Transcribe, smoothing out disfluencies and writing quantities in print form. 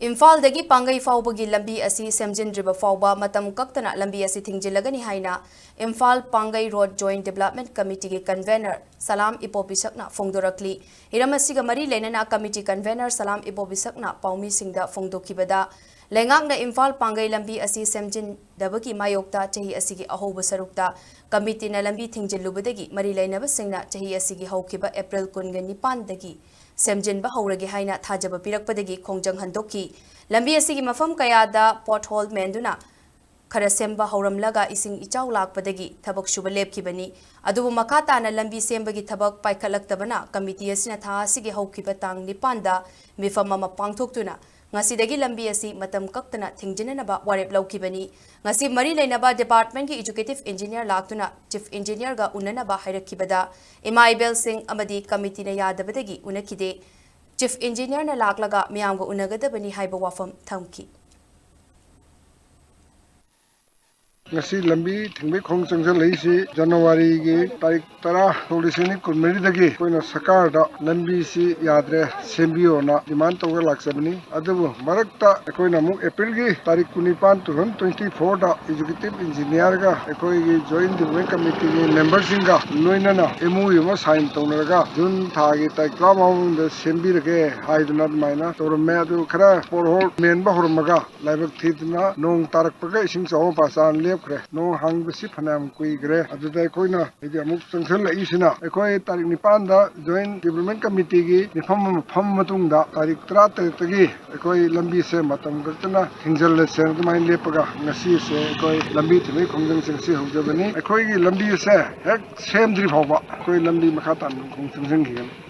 Imphal-Pangei Pangei Phaoba Lambi asi Semjindriba Phaoba Matam Kaktana Lambi asi Thingjallagani haina Imphal-Pangei Road Joint Development Committee ge convener Salam Ipopisakna Fongdorakli Iramasiga Mari Lenana Committee convener Salam Ipopisakna Paumi Singda Fongdokibada Lengakna Imphal-Pangei Lambi asi Semjindribagi Mayokta Chahi asigi ahoba sarukta Committee na Lambi Thingjallubadagi Mari Lenaba Singna Chahi asigi haukiba April 19 dagi Semjinba hauragi haina thajaba pirakpadagi khongjang handoki lambi asigi mafam kayada pothole menduna khara semba hauramlaga ising ichaw lakpadagi thabak shuba lepkibani adubu makata na lambi sembagi thabak paikhalaktabana committee asina tha asigi haukiba tang nipanda mifam ama pangthoktuna ngasidagi lambi asi matam kaktana thingjinanaba warep laukibani ngasi mari leinaba department ki executive engineer laktuna chief engineer ga unanaba hairakibada imaibel singh amadi committee na yadabadagi unakide chief engineer na laklaga miyamga unagadabani haiba wafam thamki ngasi lambi thingbe khongchang ja leisi January gi tarik tara tolisini kunmeri dagi koina sakar da lambi si yadre sembio na demand toga laksabni adu marakta koina mu April gi tarik 19 2024 da executive engineer ga koi gi joint development committee gi members singa noina na MOU ma sign tawnaga June tha gi tarik klamau da sembi rage haiduna maina torme adu khara porhol menba hormaga laibak thidna nong tarak paga ising chaw pasan le no hang bisi phanam kui gre adudai koina edi amuk changthal la isina ekoi tarik 9 da joint development committee gi nifam pham matung da tarik 30 tagi ekoi lambi se matam gaktana hingjal le se mai lepaga ngasi se ekoi lambi thme khongjang singsi hojabani ekoi gi lambi se hek semdri phawba ekoi lambi makha tan khong singsi gi